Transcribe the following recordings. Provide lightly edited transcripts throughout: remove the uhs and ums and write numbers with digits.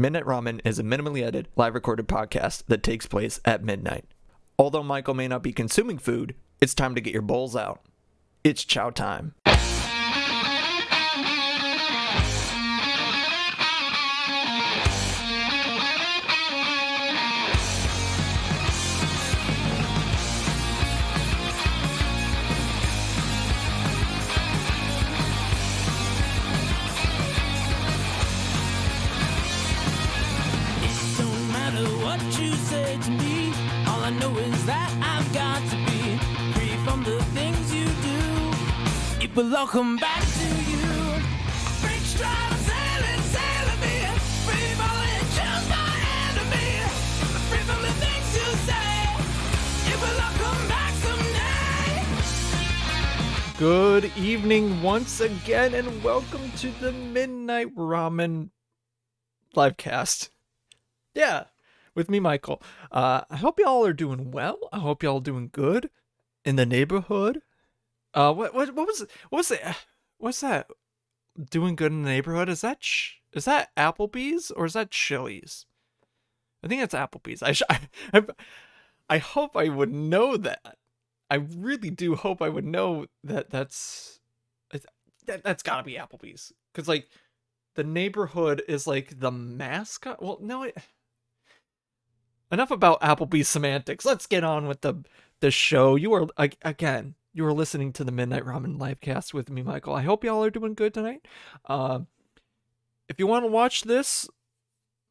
Midnight Ramen is a minimally edited, live recorded podcast that takes place at midnight. Although Michael may not be consuming food, it's time to get your bowls out. It's chow time. But welcome back to you. Freak stride, sailing me. Free falling, choose my enemy. Free from the things you say. It will all come back someday. Good evening once again, and welcome to the Midnight Ramen Livecast. Yeah, with me, Michael. I hope y'all are doing well. I hope y'all are doing good in the neighborhood. What what's that? Doing good in the neighborhood? Is that Applebee's or is that Chili's? I think it's Applebee's. I hope I would know that. I really do hope I would know that that's gotta be Applebee's, because like the neighborhood is like the mascot. Well, no, enough about Applebee's semantics. Let's get on with the show. You are again. You are listening to the Midnight Ramen Livecast with me, Michael. I hope y'all are doing good tonight. If you want to watch this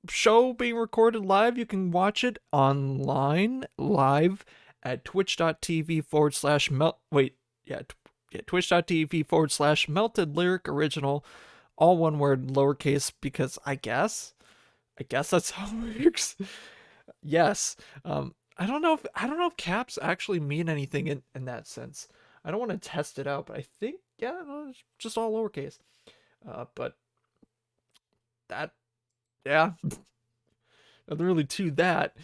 show being recorded live, you can watch it online, live at twitch.tv/melted lyric original, all one word, lowercase, because I guess that's how it works. Yes. I don't know if caps actually mean anything in that sense. I don't want to test it out, but I think, no, it's just all lowercase. But that, yeah, nothing really to that.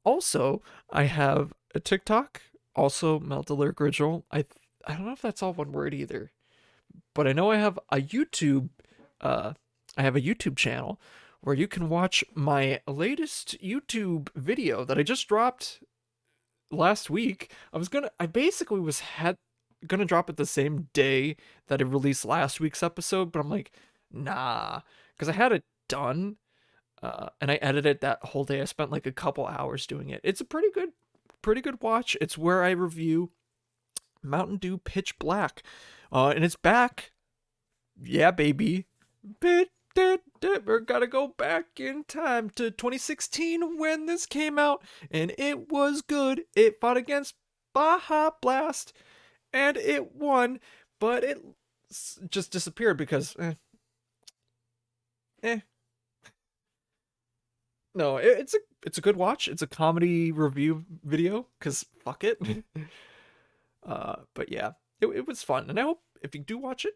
Also, I have a TikTok, also Melted Lyric Original. I don't know if that's all one word either, but I know I have a YouTube channel where you can watch my latest YouTube video that I just dropped last week. I basically was gonna drop it the same day that I released last week's episode, but I'm like, nah, because I had it done, and I edited that whole day. I spent like a couple hours doing it. It's a pretty good watch. It's where I review Mountain Dew Pitch Black, and it's back. Yeah, baby. We're gotta go back in time to 2016 when this came out, and it was good. It fought against Baja Blast, and it won, but it just disappeared because, No, it's a good watch. It's a comedy review video, cause fuck it. But yeah, it was fun, and I hope if you do watch it,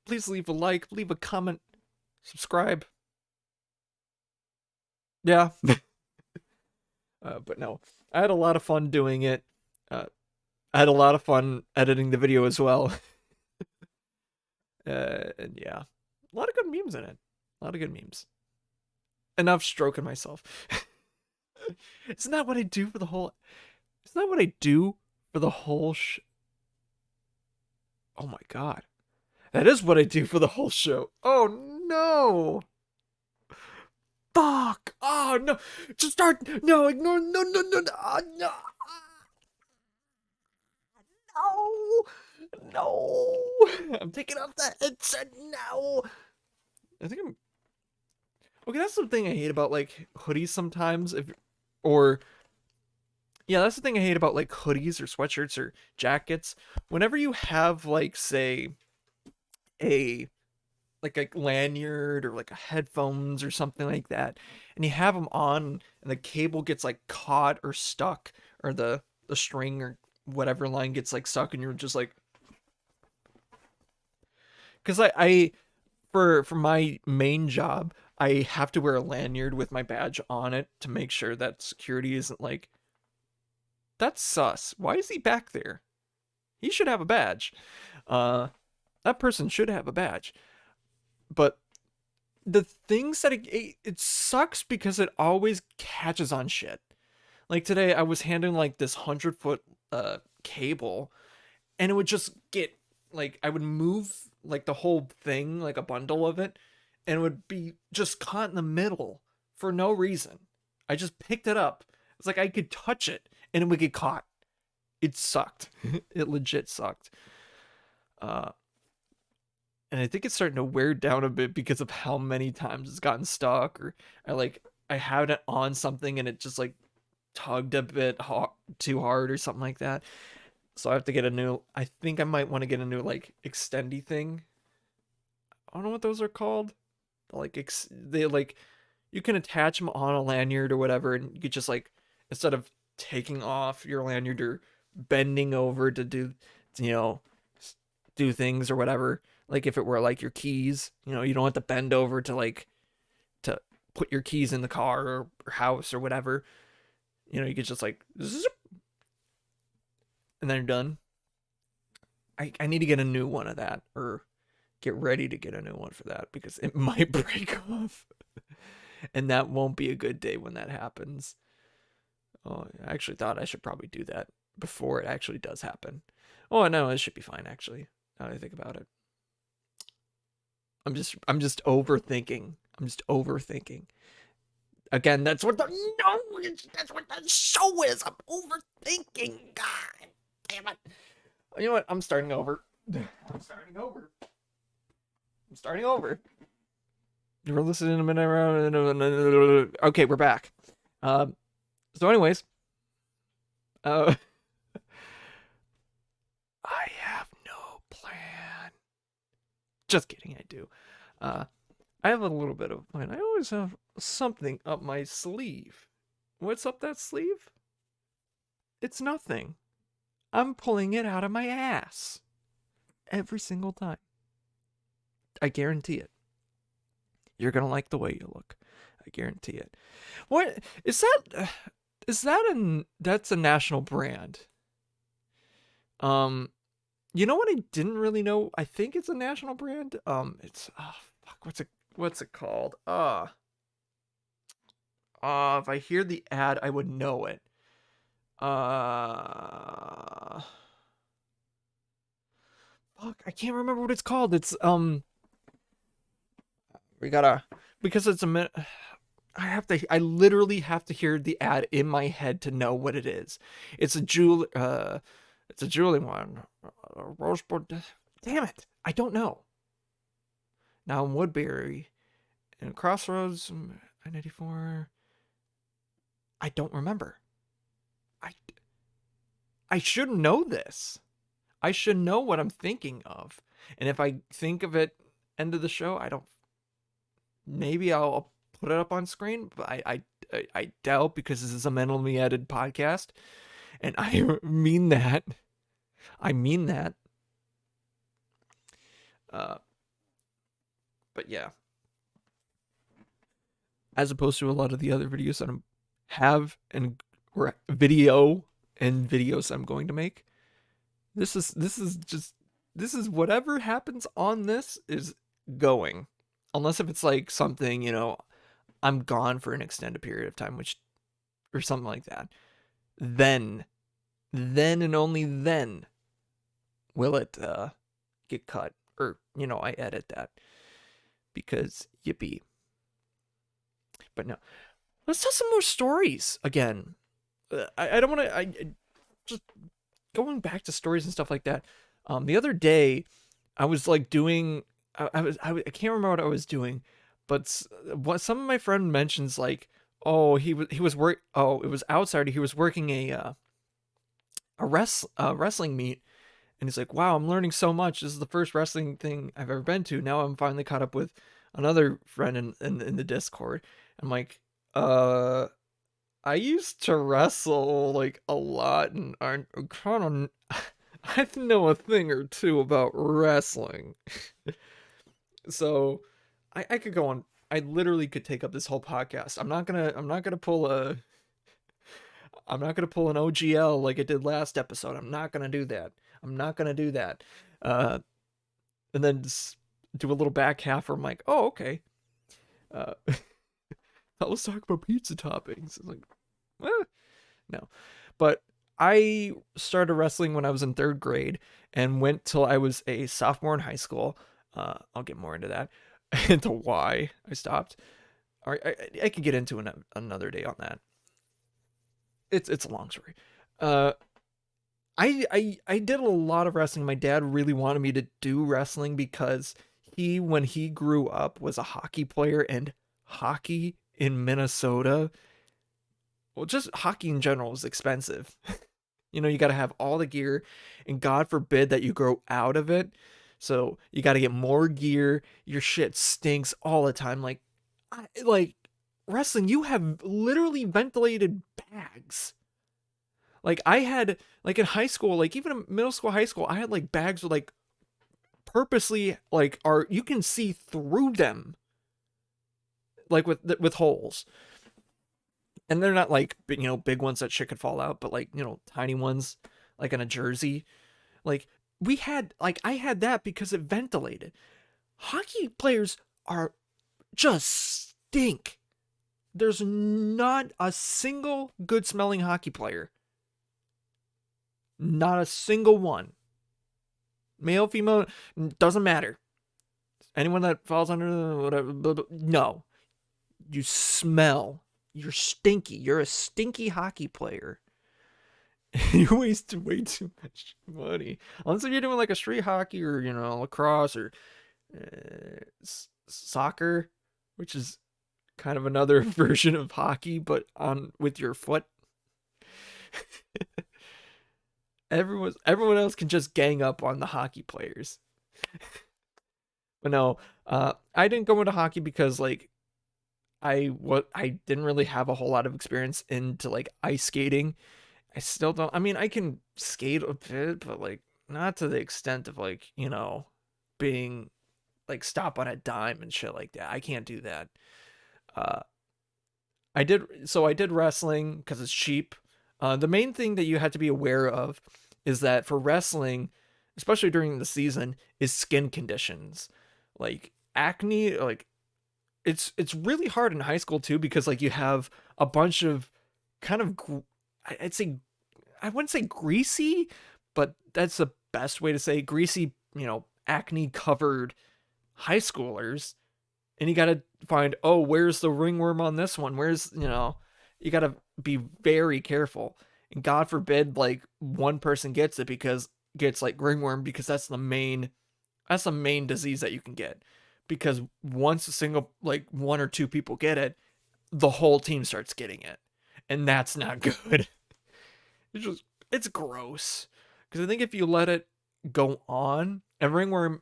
please leave a like, leave a comment, subscribe. Yeah. But no, I had a lot of fun doing it. I had a lot of fun editing the video as well. And yeah, a lot of good memes in it. A lot of good memes. Enough stroking myself. Isn't that what I do for the whole... Oh my god. That is what I do for the whole show. Oh no! Fuck! Oh no! Just start! No, ignore! No! No! No! I'm taking off the headset now! I think I'm... Okay, that's the thing I hate about, like, hoodies sometimes, that's the thing I hate about, like, hoodies or sweatshirts or jackets. Whenever you have, like, say, a lanyard or like a headphones or something like that, and you have them on and the cable gets like caught or stuck, or the string or whatever line gets like stuck, and you're just like, because I for my main job I have to wear a lanyard with my badge on it to make sure that security isn't like, that's sus, why is he back there, he should have a badge, that person should have a badge. But the things that it sucks because it always catches on shit. Like today, I was handling like this 100-foot cable, and it would just get like I would move like the whole thing, like a bundle of it, and it would be just caught in the middle for no reason. I just picked it up. It's like I could touch it and it would get caught. It sucked. It legit sucked. And I think it's starting to wear down a bit because of how many times it's gotten stuck, or I had it on something and it just like tugged a bit too hard or something like that. So I have to get a new. I think I might want to get a new like extendy thing. I don't know what those are called. They like you can attach them on a lanyard or whatever, and you could just like instead of taking off your lanyard or bending over to do, you know, do things or whatever. Like if it were like your keys, you know, you don't have to bend over to put your keys in the car or house or whatever. You know, you could just like zip, and then you're done. I need to get a new one of that, or get ready to get a new one for that, because it might break off. And that won't be a good day when that happens. Oh, I actually thought I should probably do that before it actually does happen. Oh no, it should be fine actually. Now that I think about it. I'm just overthinking. Again, that's what the show is. I'm overthinking. God damn it. You know what? I'm starting over. You're listening a minute around. Okay, we're back. So anyways, I have no plan. Just kidding, I do. I have a little bit of plan. I always have something up my sleeve. What's up that sleeve? It's nothing. I'm pulling it out of my ass. Every single time. I guarantee it. You're gonna like the way you look. I guarantee it. What is that? That's a national brand. You know what I didn't really know? I think it's a national brand. It's what's it called? If I hear the ad, I would know it. Fuck, I can't remember what it's called. It's because it's a minute. I literally have to hear the ad in my head to know what it is. It's a jewelry one. Rosebud. Damn it. I don't know. Now in Woodbury and Crossroads, I-94. I don't remember. I should know this. I should know what I'm thinking of. And if I think of it end of the show, maybe I'll put it up on screen, but I doubt, because this is a mentally edited podcast, and I mean that. But yeah, as opposed to a lot of the other videos that videos I'm going to make, this is whatever happens on this is going, unless if it's like something, you know, I'm gone for an extended period of time, or something like that. Then and only then will it get cut, or, you know, I edit that, because yippee. But no, let's tell some more stories again. I don't want to. I just going back to stories and stuff like that. The other day, I was like doing. I can't remember what I was doing, but what some of my friend mentions, like, oh, he was work. Oh, it was Outsider. He was working a wrestling meet, and he's like, wow, I'm learning so much. This is the first wrestling thing I've ever been to. Now I'm finally caught up with another friend in the Discord. I'm like, I used to wrestle like a lot, and I kind of I know a thing or two about wrestling. So I could go on. I literally could take up this whole podcast. I'm not gonna pull an OGL like I did last episode. I'm not gonna do that. And then just do a little back half where I'm like, oh, okay. Uh, let's talk about pizza toppings. It's like, eh, no. But I started wrestling when I was in third grade and went till I was a sophomore in high school. I'll get more into that, into why I stopped. Or I could get into another day on that. It's a long story. Uh, I did a lot of wrestling. My dad really wanted me to do wrestling because when he grew up, was a hockey player, and hockey in Minnesota, well, just hockey in general is expensive. You got to have all the gear, and God forbid that you grow out of it. So you got to get more gear. Your shit stinks all the time. Like wrestling, you have literally ventilated bags. Like I had, like in high school, like even in middle school, high school, I had like bags with like purposely like you can see through them, like with holes, and they're not like big ones that shit could fall out, but like tiny ones, like in a jersey. Like I had that because it ventilated. Hockey players are just stink. There's not a single good smelling hockey player. Not a single one. Male, female, doesn't matter. Anyone that falls under whatever, blah, blah, no. You smell. You're stinky. You're a stinky hockey player. You waste way too much money. Unless if you're doing like a street hockey or, lacrosse or soccer, which is kind of another version of hockey, but on with your foot. Everyone else can just gang up on the hockey players. But no, I didn't go into hockey because like I didn't really have a whole lot of experience into like ice skating. I still don't. I mean, I can skate a bit, but like not to the extent of like being like stop on a dime and shit like that. I can't do that. Uh, I did wrestling because it's cheap. The main thing that you have to be aware of is that for wrestling, especially during the season, is skin conditions. Like acne, like it's really hard in high school too because like you have a bunch of kind of I'd say I wouldn't say greasy, but that's the best way to say greasy, acne covered high schoolers, and you got to find, oh, where's the ringworm on this one? Where's, you got to be very careful. And God forbid, like one person gets it because gets like ringworm because that's the main disease that you can get. Because once a single, like one or two people get it, the whole team starts getting it. And that's not good. It's gross. Because I think if you let it go on, and ringworm,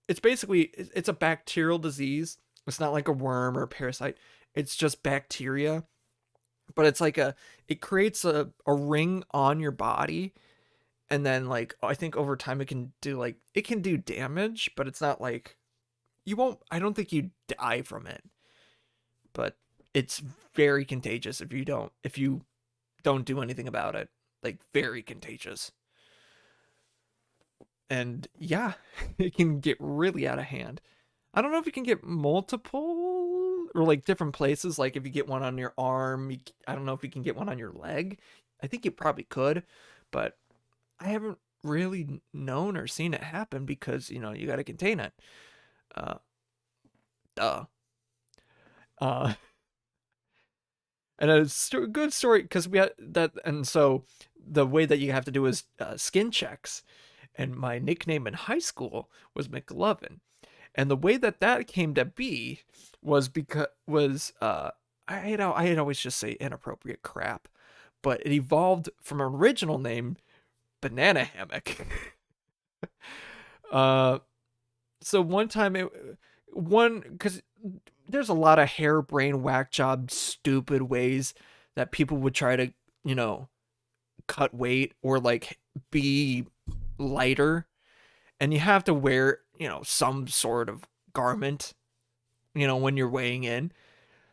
it's a bacterial disease. It's not like a worm or a parasite. It's just bacteria. But it's like it creates a ring on your body. And then like, I think over time it can do damage, but it's not like, I don't think you die from it. But it's very contagious if you don't do anything about it. Like very contagious. And yeah, it can get really out of hand. I don't know if you can get multiple or like different places. Like if you get one on your arm, I don't know if you can get one on your leg. I think you probably could, but I haven't really known or seen it happen because, you got to contain it. Duh. Uh, and a good story because we had that. And so the way that you have to do is skin checks. And my nickname in high school was McLovin. And the way that came to be was I'd always just say inappropriate crap, but it evolved from an original name, Banana Hammock. So one time because there's a lot of harebrained whack job stupid ways that people would try to cut weight or like be lighter, and you have to wear some sort of garment when you're weighing in.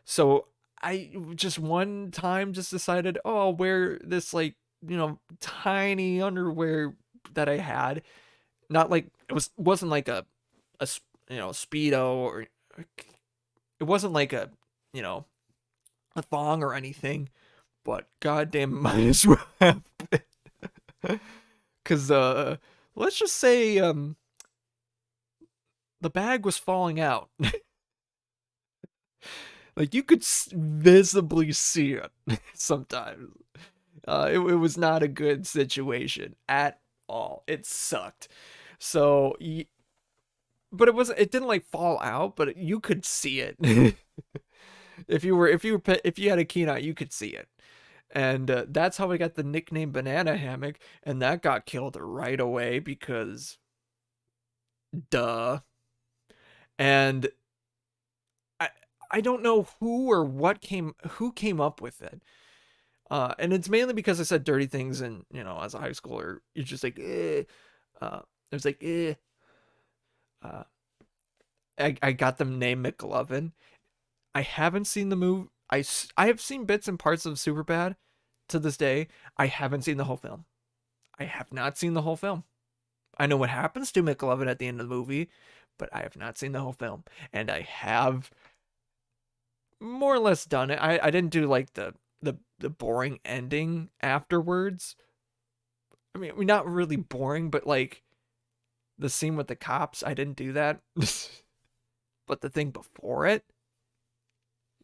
So I just one time just decided, oh, I'll wear this like tiny underwear that I had. Not like wasn't like a speedo, or it It wasn't like a, you know, a thong or anything, but goddamn, it might as well have been. Cause let's just say the bag was falling out. Like you could visibly see it sometimes. It was not a good situation at all. It sucked. So, but it didn't like fall out, but you could see it. If you had a keen eye, you could see it. And that's how I got the nickname Banana Hammock, and that got killed right away because, duh. And I I don't know who came up with it. And it's mainly because I said dirty things, and as a high schooler, you're just like, eh. It was like, eh. Uh, I got them named McLovin. I haven't seen the movie. I have seen bits and parts of Superbad to this day. I haven't seen the whole film. I have not seen the whole film. I know what happens to McLovin at the end of the movie, but I have not seen the whole film. And I have more or less done it. I didn't do like the boring ending afterwards. I mean, not really boring, but like the scene with the cops, I didn't do that. But the thing before it,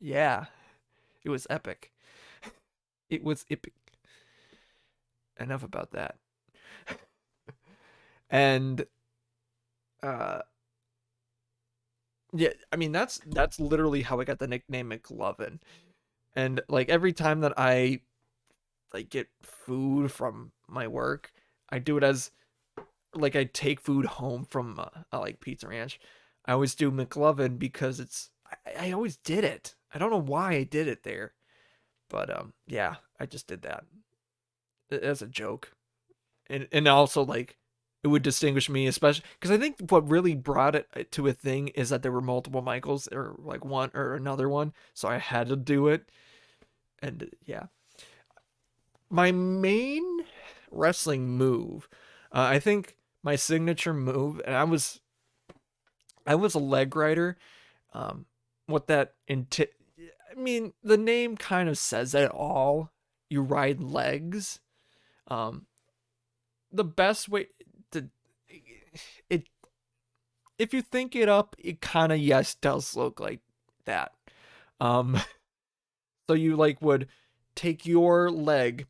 yeah, it was epic. It was epic. Enough about that. And yeah, I mean that's literally how I got the nickname McLovin. And like every time that I like get food from my work, I do it as like I take food home from like Pizza Ranch. I always do McLovin because I always did it. I don't know why I did it there, but yeah, I just did that as a joke, and also like it would distinguish me, especially because I think what really brought it to a thing is that there were multiple Michaels or like one or another one, so I had to do it, and yeah, my main wrestling move, I think my signature move, and I was a leg rider. What that I mean, the name kind of says it all. You ride legs. Um, the best way to it, if you think it up, it kind of yes does look like that. Um, so you like would take your leg.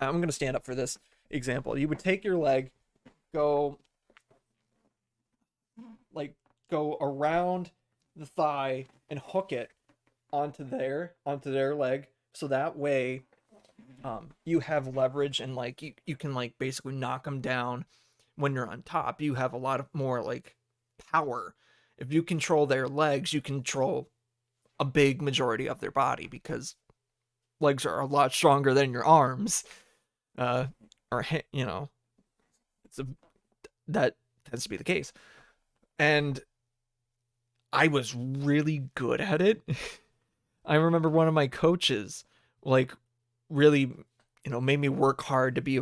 I'm gonna stand up for this example. You would take your leg, go like go around the thigh and hook it onto their leg, so that way you have leverage, and like you can like basically knock them down when you're on top. You have a lot of more like power. If you control their legs, you control a big majority of their body, because legs are a lot stronger than your arms. Or it's a that tends to be the case. And I was really good at it. I remember one of my coaches like really, made me work hard to be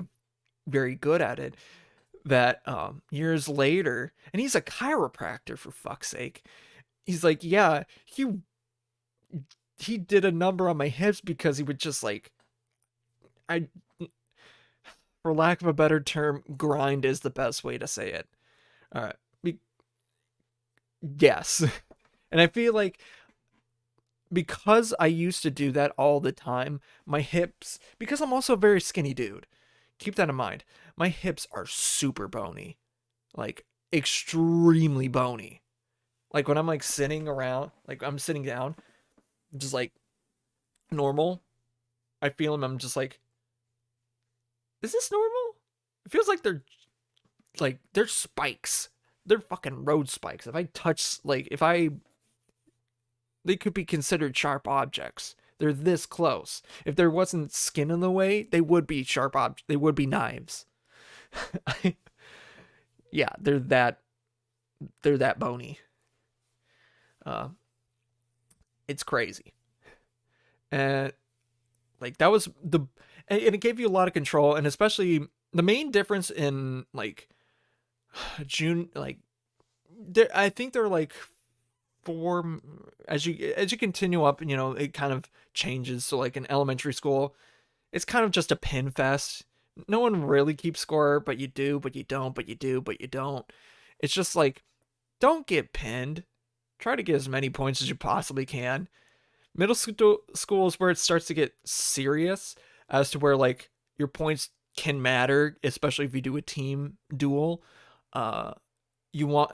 very good at it. That years later, and he's a chiropractor for fuck's sake. He's like, yeah, he did a number on my hips because he would just like, I, for lack of a better term, grind is the best way to say it. All right. Yes. And I feel like because I used to do that all the time, my hips, because I'm also a very skinny dude, keep that in mind. My hips are super bony, like extremely bony. Like when I'm like sitting around, like I'm sitting down, just like normal, I feel them. I'm just like, is this normal? It feels like they're spikes. They're fucking road spikes. If I touch, like, they could be considered sharp objects. They're this close. If there wasn't skin in the way, they would be they would be knives. Yeah, they're that bony. It's crazy. And like that was and it gave you a lot of control, and especially the main difference in like June, like I think they're like 4 as you continue up, it kind of changes. So like in elementary school, it's kind of just a pin fest. No one really keeps score, but you do, but you don't, but you do, but you don't. It's just like, don't get pinned. Try to get as many points as you possibly can. Middle school is where it starts to get serious, as to where like your points can matter, especially if you do a team duel. Uh, you want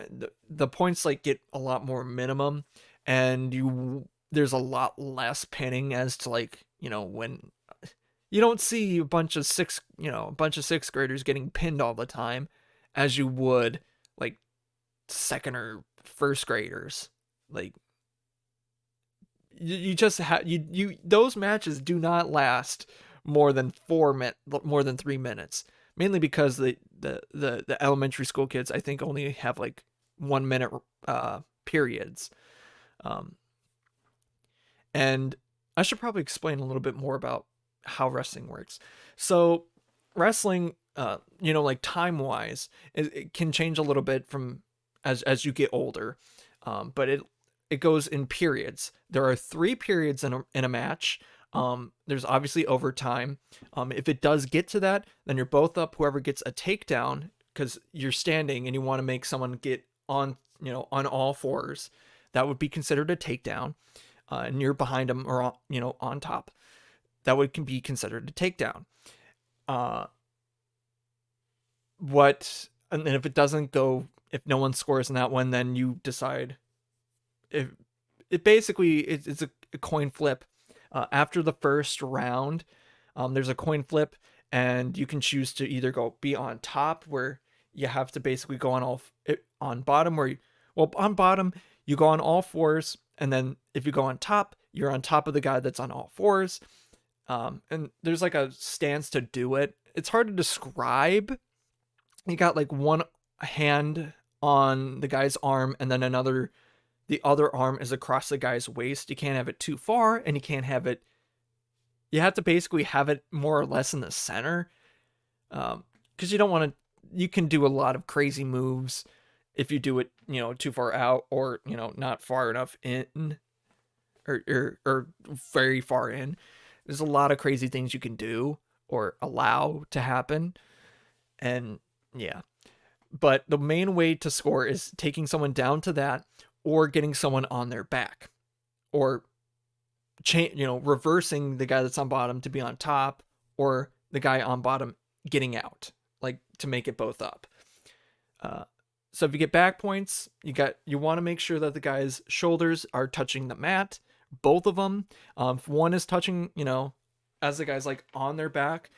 the points like get a lot more minimum, and there's a lot less pinning, as to like, when you don't see a bunch of sixth graders getting pinned all the time, as you would like second or first graders. Like, you just have those matches do not last more than 3 minutes, mainly because the elementary school kids, I think, only have like 1 minute periods. um and I should probably explain a little bit more about how wrestling works. So wrestling, like time wise, it can change a little bit from as you get older. But it goes in periods. There are 3 periods in a match. There's obviously overtime. If it does get to that, then you're both up. Whoever gets a takedown, because you're standing and you want to make someone get on all fours, that would be considered a takedown. And you're behind them, or on top, that would can be considered a takedown. Uh, and then if it doesn't go, if no one scores in that one, then you decide. If it basically it's a coin flip. After the first round, there's a coin flip, and you can choose to either be on top, where you have to basically go on bottom, on bottom you go on all fours, and then if you go on top, you're on top of the guy that's on all fours. And there's like a stance to do it. It's hard to describe. You got like one hand on the guy's arm, and then the other arm is across the guy's waist. You can't have it too far, and you have to basically have it more or less in the center. Because you don't want to, you can do a lot of crazy moves if you do it, too far out, or, not far enough in, or very far in. There's a lot of crazy things you can do or allow to happen. And yeah. But the main way to score is taking someone down to that, or getting someone on their back, or reversing the guy that's on bottom to be on top, or the guy on bottom getting out, like to make it both up. So if you get back points, you want to make sure that the guy's shoulders are touching the mat, both of them. If one is touching, as the guy's like on their back,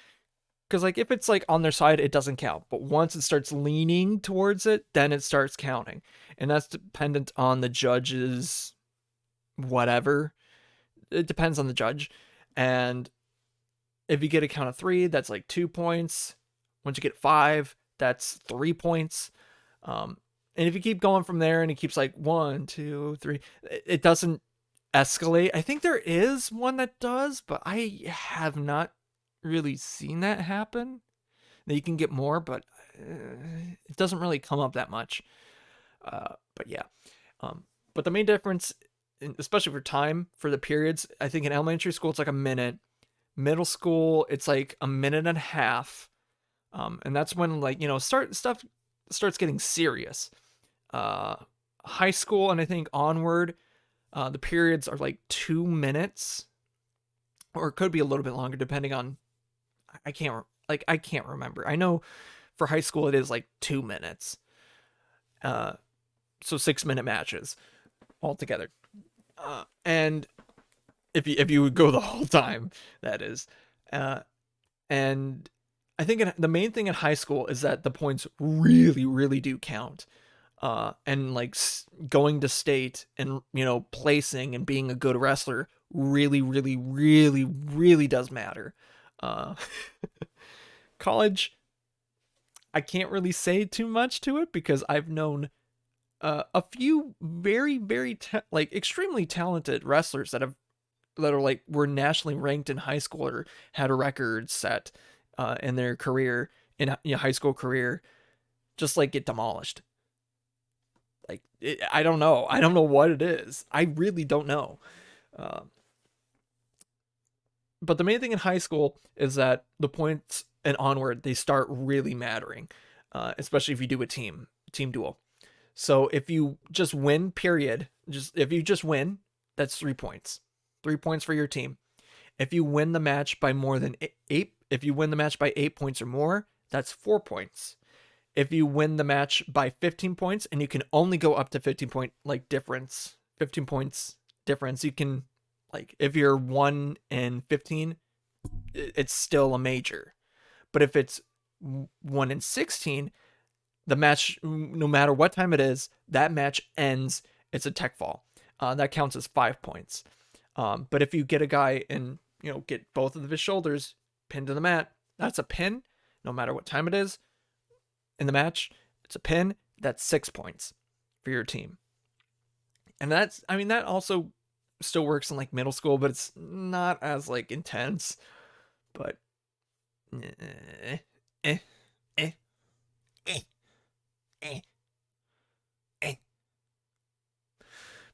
because like if it's like on their side, it doesn't count. But once it starts leaning towards it, then it starts counting. And that's dependent on the judge's whatever. It depends on the judge. And if you get a count of 3, that's like 2 points. Once you get 5, that's 3 points. And if you keep going from there, and it keeps like 1, 2, 3, it doesn't escalate. I think there is one that does, but I have not really seen that happen. That you can get more, but it doesn't really come up that much. But yeah. But the main difference, especially for time, for the periods, I think in elementary school it's like a minute. Middle school it's like a minute and a half. And that's when like stuff starts getting serious. High school, and I think onward, the periods are like 2 minutes, or it could be a little bit longer depending on. I can't remember. I know for high school it is like 2 minutes. So 6-minute matches altogether. And if you would go the whole time, that is. And I think the main thing in high school is that the points really, really do count. And like going to state, and placing and being a good wrestler really, really, really, really does matter. College, I can't really say too much to it, because I've known a few very, very extremely talented wrestlers that are like were nationally ranked in high school, or had a record set in their career, in high school career, just like get demolished. I don't know. I don't know what it is. I really don't know. Uh, but the main thing in high school is that the points and onward, they start really mattering, especially if you do a team duel. So if you just win, period, just if you just win, that's 3 points. 3 points for your team. If you win the match by more than eight, if you win the match by 8 points or more, that's 4 points. If you win the match by 15 points, and you can only go up to 15 point like difference, 15 points difference, you can like if you're 1 and 15, it's still a major. But if it's 1 and 16, the match, no matter what time it is, that match ends. It's a tech fall. That counts as 5 points. But if you get a guy and get both of his shoulders pinned to the mat, that's a pin. No matter what time it is in the match, it's a pin. That's 6 points for your team. And that also still works in like middle school, but it's not as like intense. But eh, eh, eh, eh, eh, eh.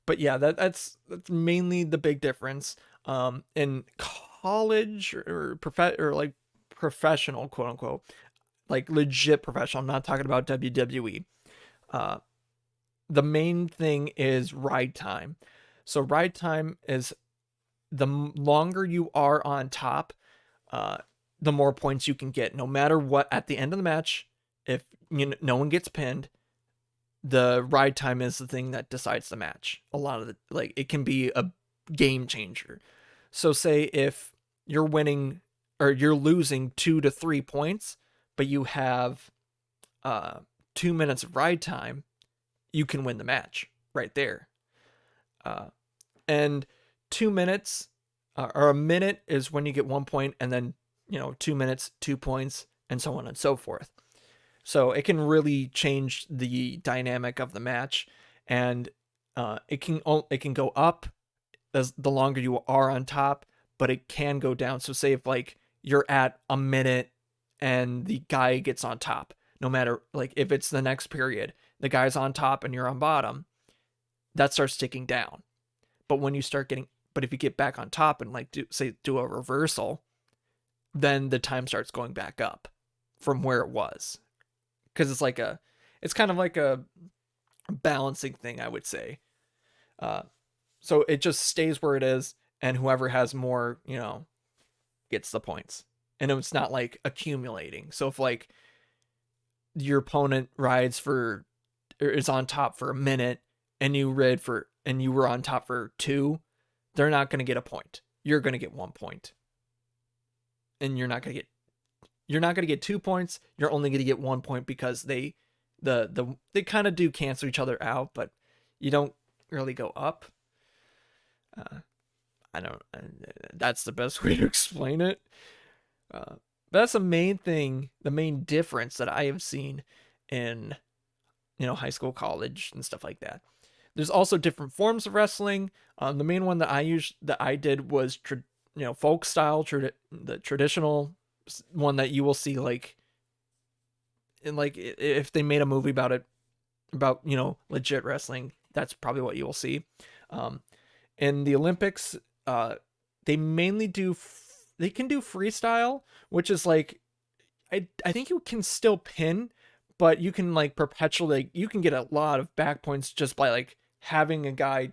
But yeah, that's mainly the big difference. In college or like professional, quote unquote, like legit professional. I'm not talking about WWE. Uh, the main thing is ride time. So ride time is the longer you are on top, the more points you can get. No matter what, at the end of the match, if no one gets pinned, the ride time is the thing that decides the match. A lot of it can be a game changer. So say if you're winning or you're losing 2 to 3 points, but you have 2 minutes of ride time, you can win the match right there. And 2 minutes or a minute is when you get 1 point, and then 2 minutes, 2 points, and so on and so forth. So it can really change the dynamic of the match, and it can go up as the longer you are on top, but it can go down. So say if like you're at a minute and the guy gets on top, no matter like if it's the next period, the guy's on top and you're on bottom, that starts ticking down. But if you get back on top and like do a reversal, then the time starts going back up from where it was. Because it's kind of like a balancing thing, I would say. So it just stays where it is, and whoever has more, gets the points. And it's not like accumulating. So if like your opponent is on top for a minute, and you were on top for 2, they're not going to get a point. You're going to get 1 point. And you're not going to get 2 points. You're only going to get 1 point because they kind of do cancel each other out, but you don't really go up. I don't. That's the best way to explain it. But that's the main thing, the main difference that I have seen in high school, college, and stuff like that. There's also different forms of wrestling. The main one that I did was folk style, the traditional one that you will see like in like if they made a movie about it, about legit wrestling, that's probably what you will see. In the Olympics, they mainly they can do freestyle, which is like I think you can still pin, but you can like perpetually, you can get a lot of back points just by like having a guy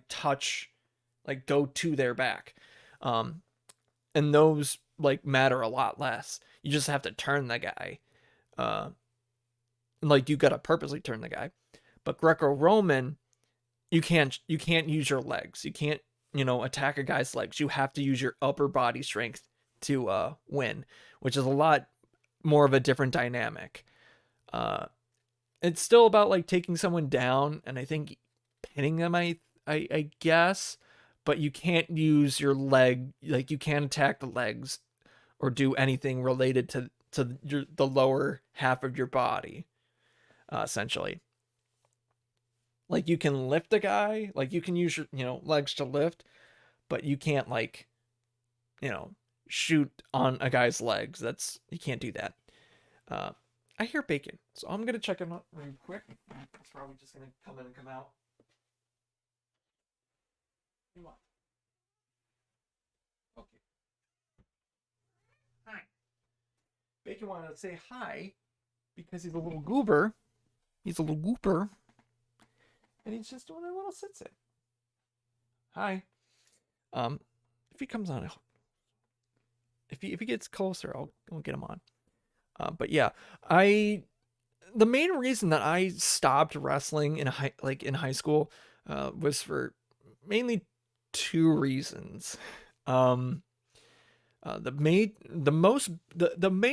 go to their back. And those like matter a lot less. You just have to turn the guy. Like you gotta purposely turn the guy. But Greco-Roman, you can't use your legs. You can't, attack a guy's legs. You have to use your upper body strength to win, which is a lot more of a different dynamic. It's still about like taking someone down, and I think pinning them, I guess, but you can't use your leg, like you can't attack the legs or do anything related to the lower half of your body, essentially. Like you can lift a guy, like you can use your legs to lift, but you can't like shoot on a guy's legs. You can't do that. I hear bacon, so I'm gonna check it out real quick. It's probably just gonna come in and come out. Come on. Okay. Hi. Bacon wanted to say hi because he's a little goober. He's a little goober, and he's just doing a little sit. Hi. If he comes on, if he gets closer, I'll get him on. But yeah, the main reason that I stopped wrestling in high school was for mainly two reasons. The main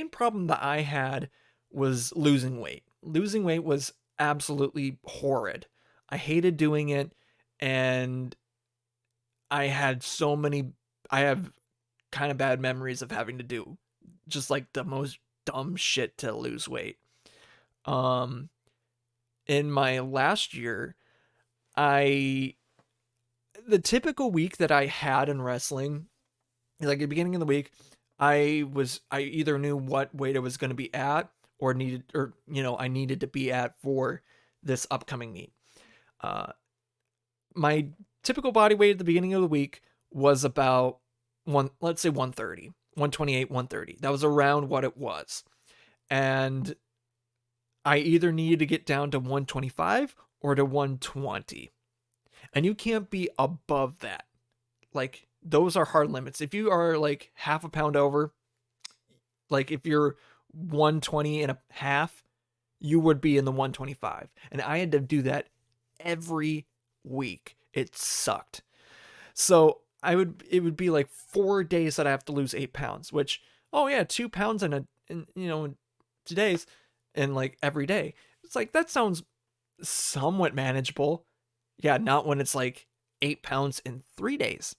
problem that I had was losing weight. Losing weight was absolutely horrid. I hated doing it, and I have kind of bad memories of having to do just like the most dumb shit to lose weight. In my last year, the typical week that I had in wrestling, like at the beginning of the week, I either knew what weight I was going to be at or I needed to be at for this upcoming meet. My typical body weight at the beginning of the week was about let's say 130, 128, 130. That was around what it was. And I either needed to get down to 125 or to 120. And you can't be above that. Like, those are hard limits. If you are like half a pound over, like if you're 120 and a half, you would be in the 125. And I had to do that every week. It sucked. So it would be like 4 days that I have to lose 8 pounds, which, oh yeah, 2 pounds in 2 days and like every day. It's like, that sounds somewhat manageable. Yeah, not when it's like 8 pounds in 3 days.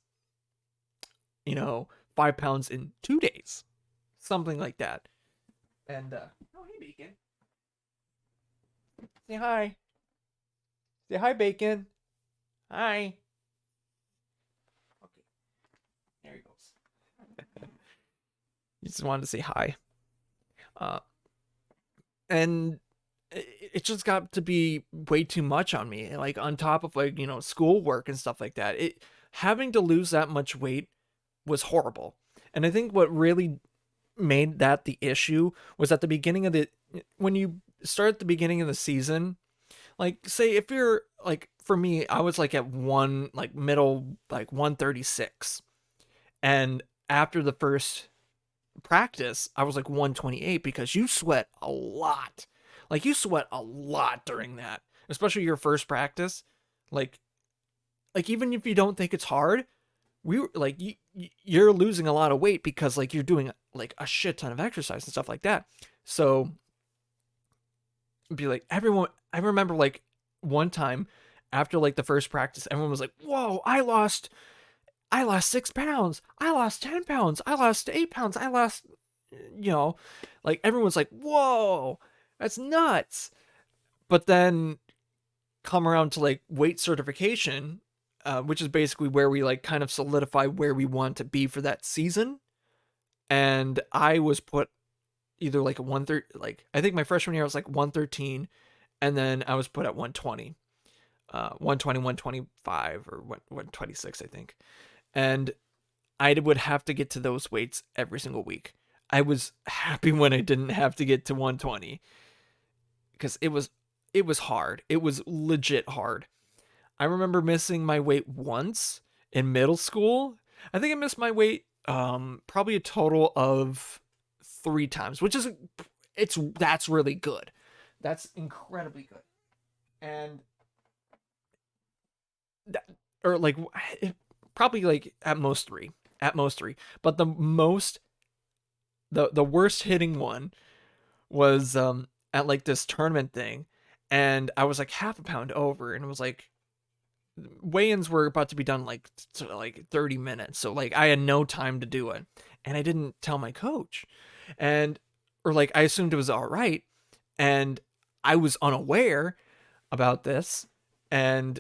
5 pounds in 2 days. Something like that. And, oh, hey, Bacon. Say hi. Say hi, Bacon. Hi. Okay. There he goes. He just wanted to say hi. And it just got to be way too much on me. Like, on top of like, schoolwork and stuff like that. Having to lose that much weight was horrible. And I think what really made that the issue was at the beginning of when you start at the beginning of the season, like, say if you're like, for me, I was like at middle, like 136. And after the first practice, I was like 128 because you sweat a lot. Like, you sweat a lot during that, especially your first practice. Like even if you don't think it's hard, you're losing a lot of weight because like you're doing like a shit ton of exercise and stuff like that. So be like, everyone, I remember like one time after like the first practice, everyone was like, whoa, I lost 6 pounds. I lost 10 pounds. I lost 8 pounds. I lost, like everyone's like, whoa, that's nuts. But then come around to like weight certification, which is basically where we like kind of solidify where we want to be for that season. And I was put either like a 130, like I think my freshman year I was like 113, and then I was put at 120, 120, 125, or 126, I think. And I would have to get to those weights every single week. I was happy when I didn't have to get to 120 because it was hard. It was legit hard. I remember missing my weight once in middle school. I think I missed my weight probably a total of 3 times, which is that's really good. That's incredibly good. And or like probably like at most three. But the worst hitting one was at like this tournament thing, and I was like half a pound over, and it was like weigh-ins were about to be done like 30 minutes, so like I had no time to do it, and I didn't tell my coach, or like I assumed it was all right, and I was unaware about this. And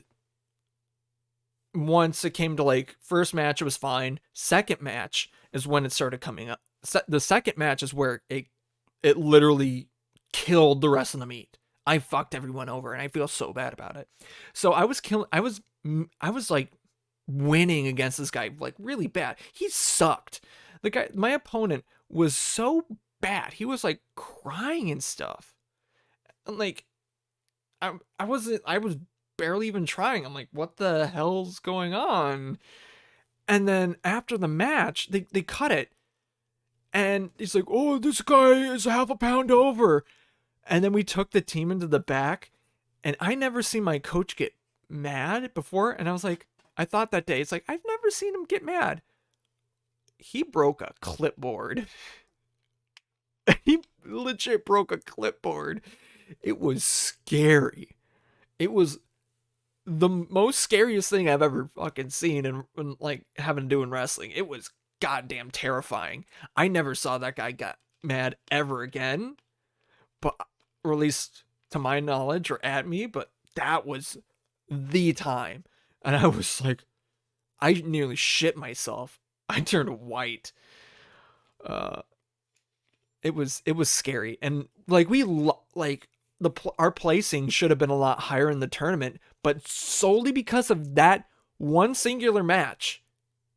once it came to like first match, it was fine. Second match is when it started coming up. The second match is where it literally killed the rest of the meat. I fucked everyone over, and I feel so bad about it. So I was like winning against this guy like really bad. He sucked. My opponent was so bad. He was like crying and stuff. And like I was barely even trying. I'm like, what the hell's going on? And then after the match, they cut it. And he's like, oh, this guy is half a pound over. And then we took the team into the back. And I never seen my coach get mad before. And I was like, I thought that day, it's like, I've never seen him get mad. He broke a clipboard. He legit broke a clipboard. It was scary. It was the most scariest thing I've ever fucking seen in like having to do in wrestling. It was goddamn terrifying. I never saw that guy get mad ever again, but or at least to my knowledge or at me, but that was the time. And I was like, I nearly shit myself. I turned white. It was scary. And like our placing should have been a lot higher in the tournament, but solely because of that one singular match,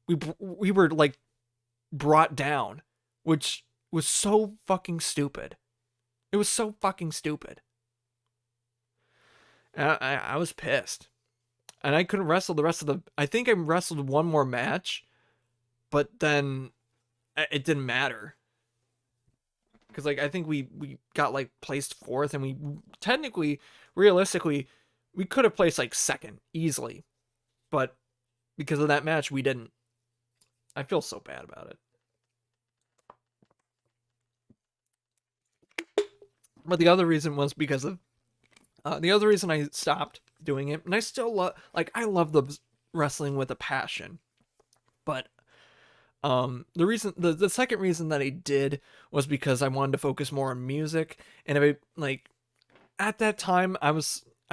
we were like brought down, which was so fucking stupid. It was so fucking stupid. I was pissed. And I couldn't wrestle the rest of the... I think I wrestled one more match, but then it didn't matter. Because like I think we got like placed fourth, and we technically, realistically, we could have placed like second easily. But because of that match, we didn't. I feel so bad about it. But the other reason was because of the other reason I stopped doing it, and I still love, like, I love the wrestling with a passion, but the second reason that I did was because I wanted to focus more on music. And if I, like, at that time I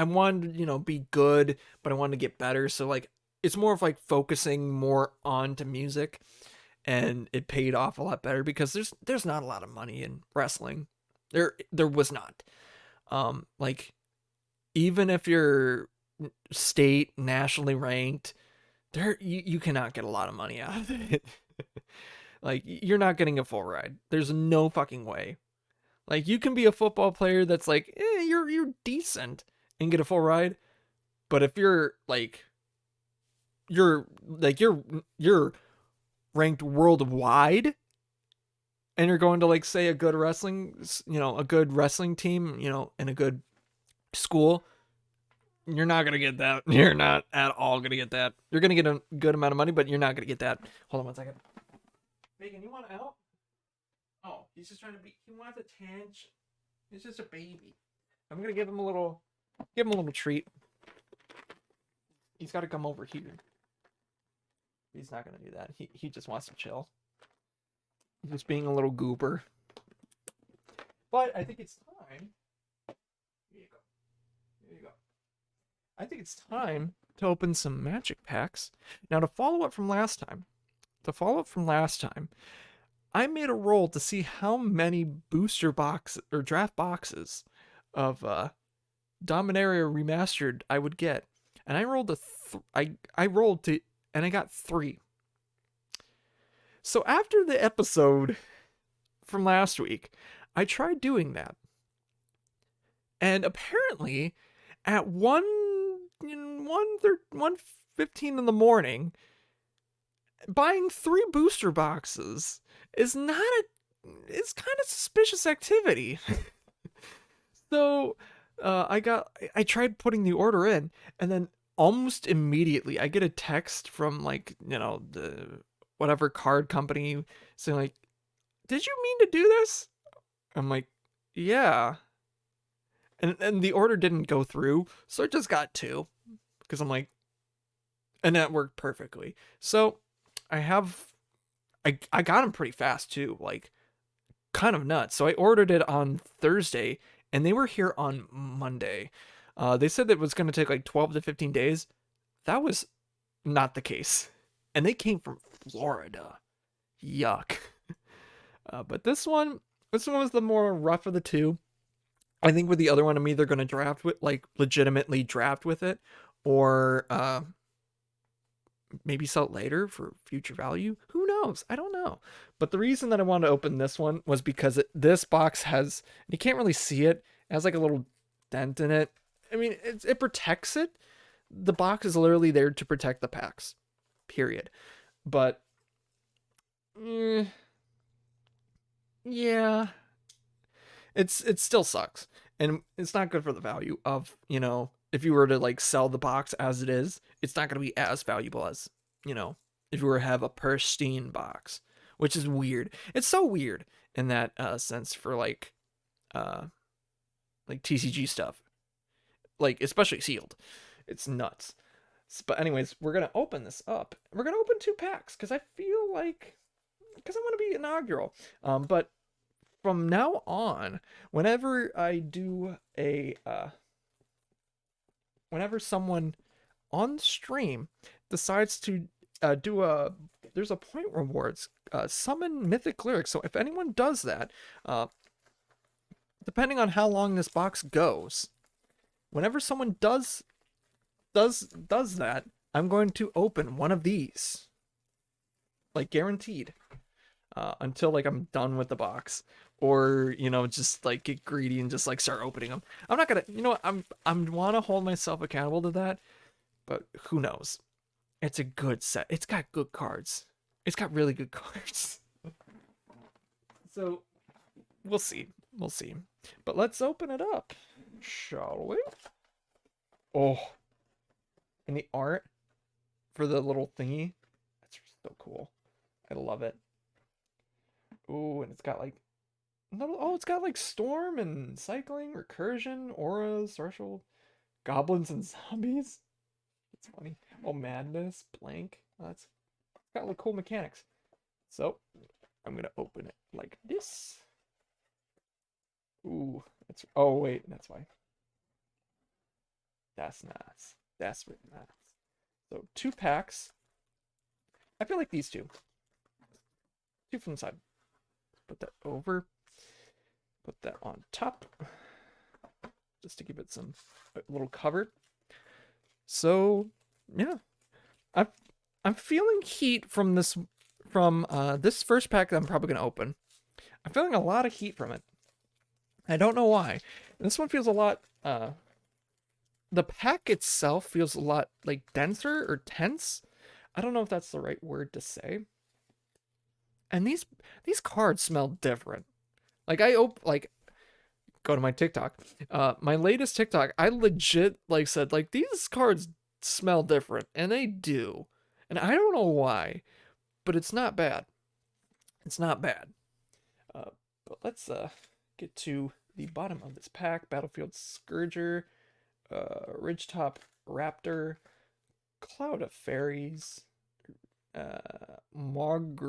wanted to, you know, be good, but I wanted to get better. So like it's more of like focusing more onto music, and it paid off a lot better because there's not a lot of money in wrestling. There was not. Like, even if you're state nationally ranked, you cannot get a lot of money out of it. Like, you're not getting a full ride. There's no fucking way. Like, you can be a football player that's like, you're decent and get a full ride, but if you're ranked worldwide, and you're going to, like, say a good wrestling team, you know, in a good school, you're not gonna get that. You're not at all gonna get that. You're gonna get a good amount of money, but you're not gonna get that. Hold on one second. Megan, you want out? Oh, he's just trying to be. He wants attention. He's just a baby. I'm gonna give him a little treat. He's got to come over here. He's not gonna do that. He just wants to chill. He's just being a little goober. But I think it's time. Here you go. Here you go. I think it's time to open some magic packs. Now, to follow up from last time, I made a roll to see how many booster boxes or draft boxes of Dominaria Remastered I would get, and I rolled and I got 3. So after the episode from last week, I tried doing that, and apparently at 1:15 in the morning, buying 3 booster boxes is it's kind of suspicious activity. So I tried putting the order in, and then almost immediately I get a text from, like, you know, the whatever card company saying, like, did you mean to do this? I'm like, yeah. And the order didn't go through, so I just got 2, because I'm like, and that worked perfectly. So I got them pretty fast too, like, kind of nuts. So I ordered it on Thursday, and they were here on Monday. They said that it was going to take like 12 to 15 days. That was not the case, and they came from Florida. Yuck. But this one was the more rough of the two. I think with the other one, I'm either going to draft with, like, legitimately draft with it, or maybe sell it later for future value. Who knows? I don't know. But the reason that I wanted to open this one was because this box has, you can't really see it, it has like a little dent in it. I mean, it protects it. The box is literally there to protect the packs, period. But, yeah, it still sucks, and it's not good for the value of, if you were to like sell the box as it is, it's not going to be as valuable as, if you were to have a pristine box, which is weird. It's so weird in that sense for uh like TCG stuff, like especially sealed. It's nuts. But anyways, we're gonna open this up. We're gonna open 2 packs because I feel like, because I want to be inaugural. But from now on, whenever I do whenever someone on stream decides to do there's a point rewards, summon mythic lyrics. So if anyone does that, depending on how long this box goes, whenever someone does that, I'm going to open one of these, like guaranteed, until like I'm done with the box, or just like get greedy and just like start opening them. I'm not gonna, I'm want to hold myself accountable to that, but who knows? It's a good set. It's got good cards. It's got really good cards. So we'll see. We'll see. But let's open it up, shall we? Oh, and the art for the little thingy, that's so cool. I love it. Ooh, and it's got like, it's got like storm and cycling, recursion, auras, social, goblins and zombies. It's funny. Oh, madness, blank. That's got like cool mechanics. So I'm gonna open it like this. Ooh, that's, oh wait, that's why. That's nice. That's really nice. So 2 packs. I feel like these two. 2 from the side. Put that over. Put that on top. Just to give it some, a little cover. So yeah, I'm feeling heat from this first pack that I'm probably gonna open. I'm feeling a lot of heat from it. I don't know why. This one feels a lot. The pack itself feels a lot like denser or tense. I don't know if that's the right word to say. And these cards smell different. Like go to my TikTok. My latest TikTok, I legit like said like these cards smell different, and they do. And I don't know why, but it's not bad. It's not bad. But let's get to the bottom of this pack. Battlefield Scourger, Ridgetop Raptor, Cloud of Fairies, Morg,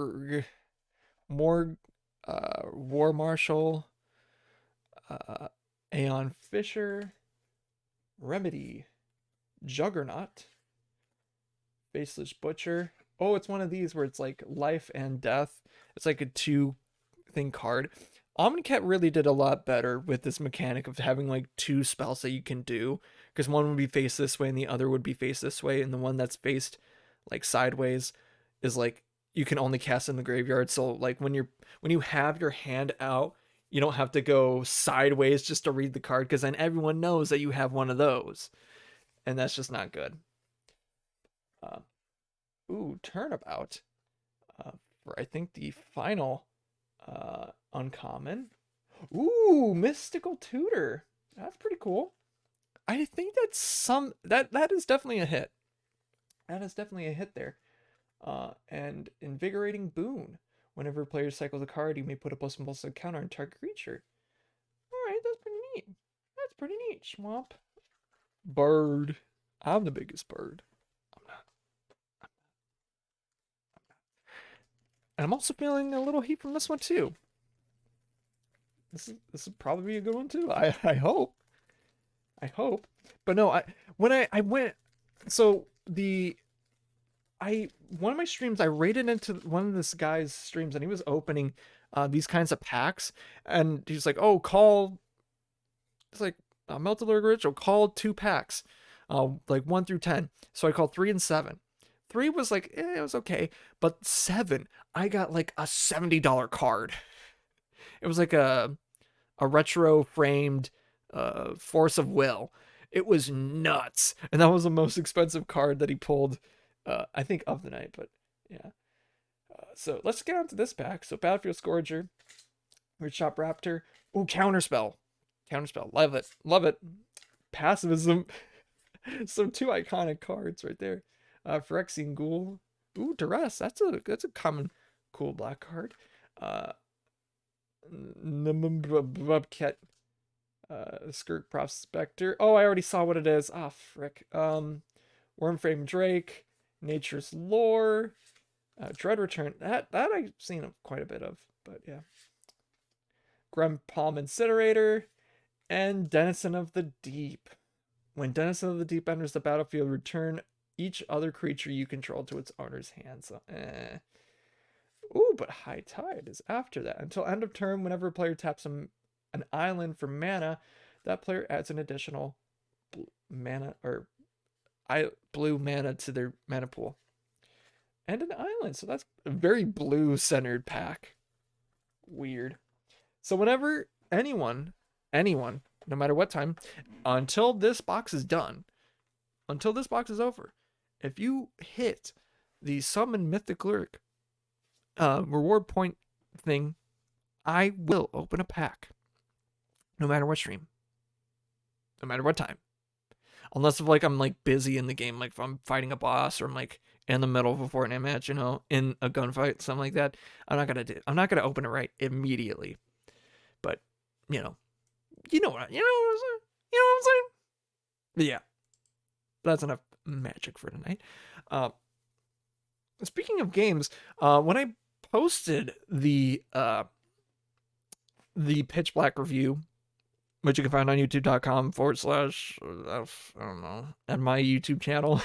War Marshal, Aeon Fisher, Remedy, Juggernaut, Faceless Butcher. Oh, it's one of these where it's like life and death. It's like a 2-thing card. Omnicat really did a lot better with this mechanic of having like 2 spells that you can do, because one would be faced this way and the other would be faced this way, and the one that's faced like sideways is like you can only cast in the graveyard. So like when you have your hand out, you don't have to go sideways just to read the card, because then everyone knows that you have one of those, and that's just not good. Turnabout, for I think the final uncommon. Ooh, Mystical Tutor. That's pretty cool. I think that's that is definitely a hit. That is definitely a hit there. And Invigorating Boon. Whenever players cycle a card, you may put a plus counter on target creature. Alright, that's pretty neat. That's pretty neat, Swamp. Bird. I'm the biggest bird. I'm not. And I'm also feeling a little heat from this one too. This will probably be a good one too. I hope. I hope. But no, when I went, so one of my streams, I raided into one of this guy's streams, and he was opening these kinds of packs, and he's like, "Oh, call It's like a Melted Lyric Ritual called 2 packs, like 1 through 10. So I called 3 and 7. 3 was like, it was okay. But 7, I got like a $70 card. It was like a retro framed Force of Will. It was nuts. And that was the most expensive card that he pulled, I think, of the night. But yeah. So let's get on to this pack. So Battlefield Scourger, Rich Shop Raptor. Ooh, Counterspell. Counterspell. Love it. Love it. Passivism. So 2 iconic cards right there. Phyrexian Ghoul. Ooh, Duress. That's a common cool black card. Ket. Skirt Prospector. Oh, I already saw what it is. Ah, frick. Wormframe Drake. Nature's Lore. Dread Return. That I've seen quite a bit of, but yeah. Grim Palm Incinerator. And Denizen of the Deep. When Denizen of the Deep enters the battlefield, return each other creature you control to its owner's hand. So, Ooh, but High Tide is after that. Until end of turn, whenever a player taps an island for mana, that player adds an additional mana or blue mana to their mana pool. And an island. So that's a very blue centered pack. Weird. So whenever anyone, no matter what time, until this box is done, until this box is over, if you hit the summon Mythic Lyric reward point thing, I will open a pack. No matter what stream. No matter what time. Unless if like I'm like busy in the game, like if I'm fighting a boss or I'm like in the middle of a Fortnite match, you know, in a gunfight, something like that. I'm not gonna open it right immediately. But you know what I'm saying? But yeah. That's enough magic for tonight. Speaking of games, when I posted the Pitch Black review, which you can find on youtube.com/ I don't know, and my YouTube channel,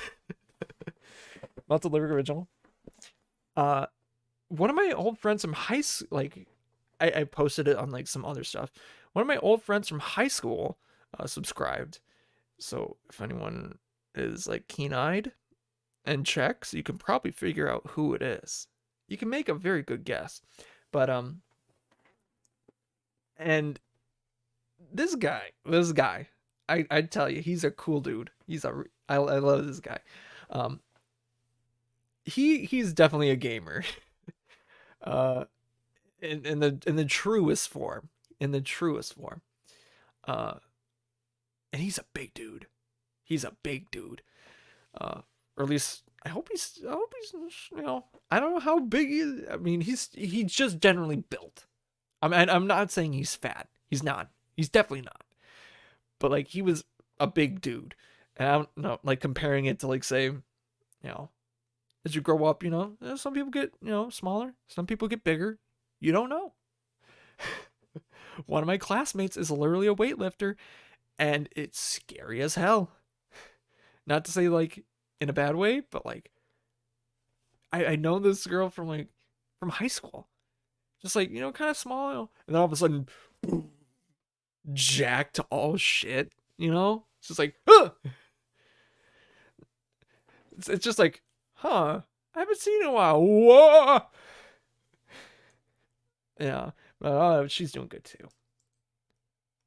Melted Lyric Original. One of my old friends from high school, like, I posted it on like some other stuff. One of my old friends from high school subscribed. So if anyone is like keen-eyed and checks, you can probably figure out who it is. You can make a very good guess. But and this guy, I tell you, he's a cool dude. I love this guy. He's definitely a gamer. In the truest form. And he's a big dude. Or at least I hope he's you know, I don't know how big he is. I mean, he's just generally built. I mean, I'm not saying he's fat. He's not. He's definitely not. But like, he was a big dude. And I don't know, like comparing it to like, say, you know, as you grow up, you know, some people get, you know, smaller. Some people get bigger. You don't know. One of my classmates is literally a weightlifter, and it's scary as hell. Not to say like in a bad way, but like I know this girl from high school. Just like, you know, kind of small, you know, and then all of a sudden jacked to all shit, you know? It's just like, huh! It's just like, huh, I haven't seen you in a while. Whoa! Yeah, but she's doing good too.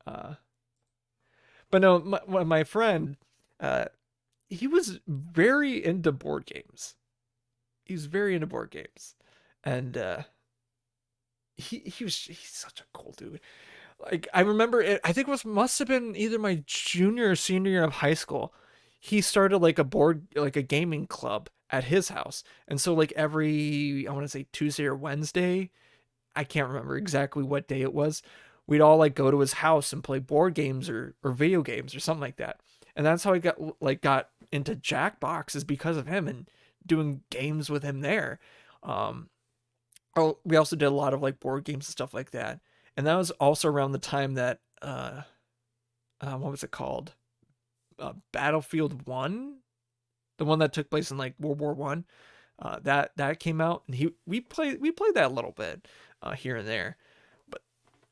But no, my friend, he was very into board games. And he's such a cool dude. Like, I remember it, I think it must have been either my junior or senior year of high school. He started like a gaming club at his house. And so like every, I want to say Tuesday or Wednesday, I can't remember exactly what day it was, we'd all like go to his house and play board games or video games or something like that. And that's how I got into Jackbox, is because of him and doing games with him there. We also did a lot of like board games and stuff like that. And that was also around the time that what was it called? Battlefield 1, the one that took place in like World War 1. That came out, and we played that a little bit here and there.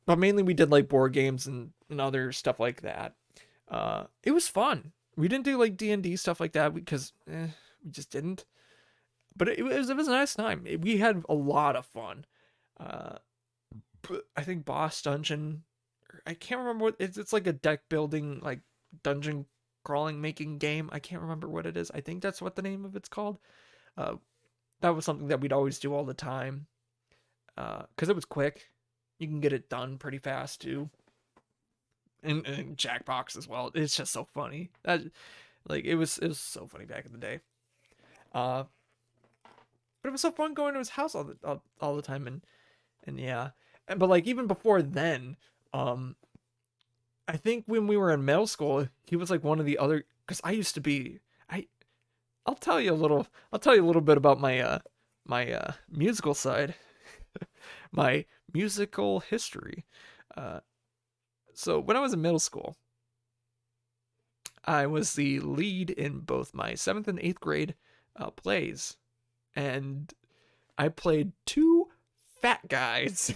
But but mainly we did like board games and other stuff like that. It was fun. We didn't do like D&D stuff like that because we just didn't. But it was a nice time. We had a lot of fun. Uh, I think Boss Dungeon. I can't remember what it's like a deck building like dungeon crawling making game. I can't remember what it is. I think that's what the name of it's called. Uh, that was something that we'd always do all the time. Because it was quick. You can get it done pretty fast too. And Jackbox as well. It's just so funny. It was so funny back in the day. Uh, but it was so fun going to his house all the time and yeah. But like even before then, um, I think when we were in middle school, he was like one of the other because I used to be I I'll tell you a little bit about my musical side, my musical history. Uh, so when I was in middle school, I was the lead in both my 7th and 8th grade plays, and I played two fat guys,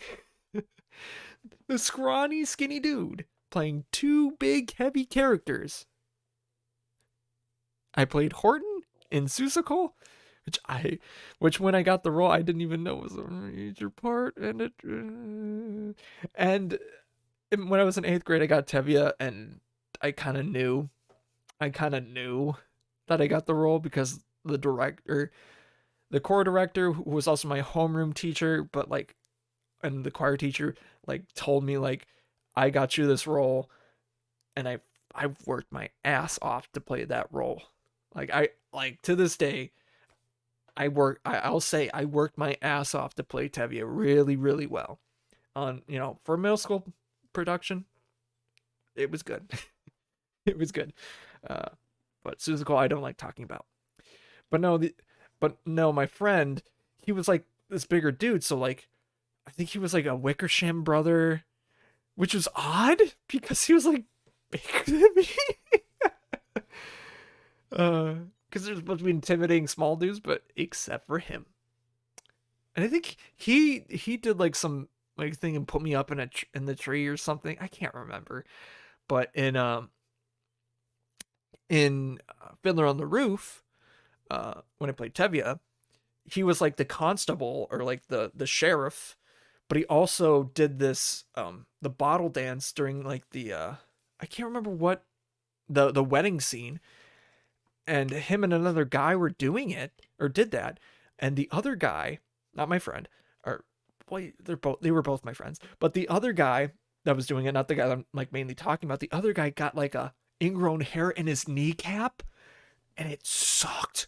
the scrawny, skinny dude playing two big, heavy characters. I played Horton in Susical, which when I got the role, I didn't even know was a major part, and when I was in 8th grade, I got Tevye, and I kind of knew, I kind of knew that I got the role because the choir director, who was also my homeroom teacher, but like, and the choir teacher, like told me like, I got you this role, and I've worked my ass off to play that role. Like to this day, I'll say I worked my ass off to play Tevye really, really well. On for middle school production, it was good. It was good. But Suzuko I don't like talking about. But no, my friend, he was like this bigger dude, so like I think he was like a Wickersham brother, which was odd because he was like bigger than me. Because they're supposed to be intimidating small dudes, but except for him. And I think he did like some like thing and put me up in the tree or something. I can't remember. But in Fiddler on the Roof, when I played Tevye, he was like the constable or like the sheriff, but he also did this the bottle dance during like the I can't remember what the wedding scene, and him and another guy were doing it or did that, and the other guy, not my friend, or boy, they were both my friends, but the other guy that was doing it, not the guy that I'm like mainly talking about, the other guy got like a ingrown hair in his kneecap, and it sucked.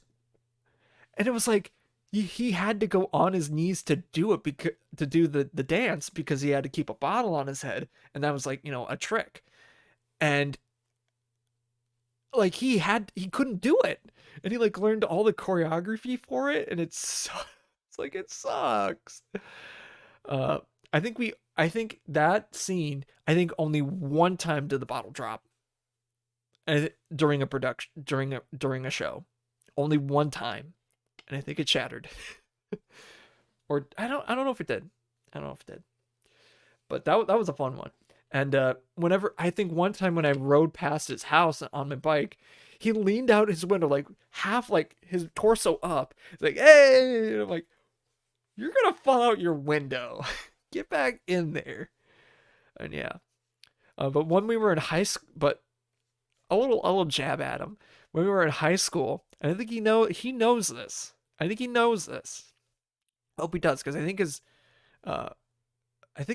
And it was like he had to go on his knees to do it to do the dance because he had to keep a bottle on his head, and that was like a trick. And like he couldn't do it, and he like learned all the choreography for it, and it's like it sucks. Uh, I think that scene, I think only one time did the bottle drop, and during a production during a show, only one time, and I think it shattered. Or I don't know if it did. I don't know if it did. But that was a fun one. And whenever I think one time when I rode past his house on my bike, he leaned out his window like half like his torso up. He's like, "Hey!" And I'm like, "You're gonna fall out your window. Get back in there." And yeah. But when we were in high school, but a little jab at him. When we were in high school, and I think he knows this. I think he knows this. I hope he does, because I think it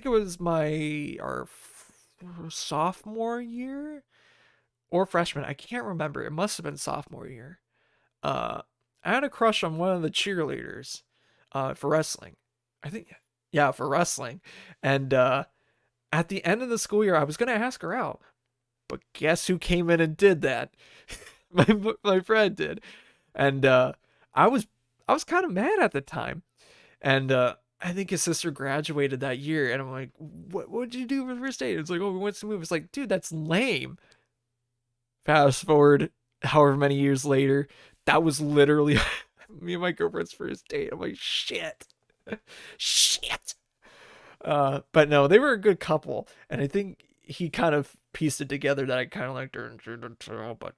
was our sophomore year or freshman. I can't remember. It must have been sophomore year. I had a crush on one of the cheerleaders, for wrestling. I think, yeah, for wrestling. And at the end of the school year, I was gonna ask her out, but guess who came in and did that? my friend did, and I was kind of mad at the time, and I think his sister graduated that year, and I'm like, what did you do for the first date? It's like, oh, we went to the movie. It's like, dude, that's lame. Fast forward however many years later, that was literally me and my girlfriend's first date. I'm like, shit. Shit. But no, they were a good couple, and I think he kind of pieced it together that I kind of liked her, but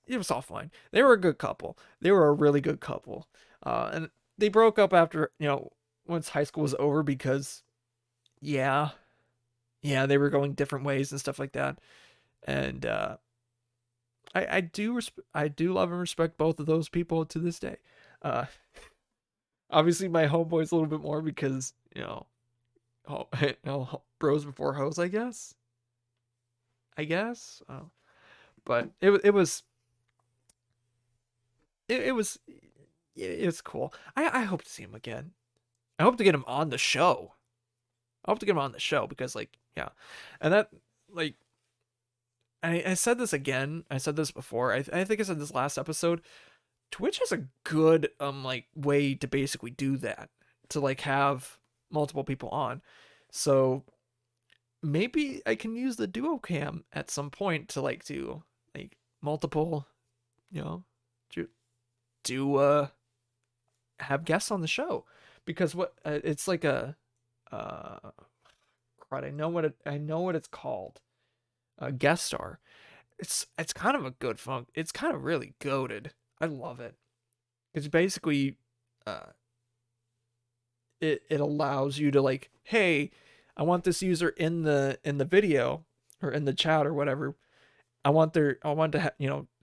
it was all fine. They were a good couple. They were a really good couple. And they broke up after, once high school was over because, yeah, yeah, they were going different ways and stuff like that. And I do love and respect both of those people to this day. Uh, Obviously my homeboy's a little bit more because bros before hoes, I guess. But it was it's cool. I hope to see him again. I hope to get him on the show. I hope to get him on the show because, like, yeah, and that, like, I said this again. I said this before. I think I said this last episode. Twitch has a good like way to basically do that, to like have multiple people on. So maybe I can use the duo cam at some point to like do like multiple, you know, do have guests on the show, because what it's like a crud, I know what it's called, a guest star. It's kind of a good funk. It's kind of really goated. I love it. It's basically uh it allows you to, like, hey, I want this user in the video or in the chat or whatever. I want to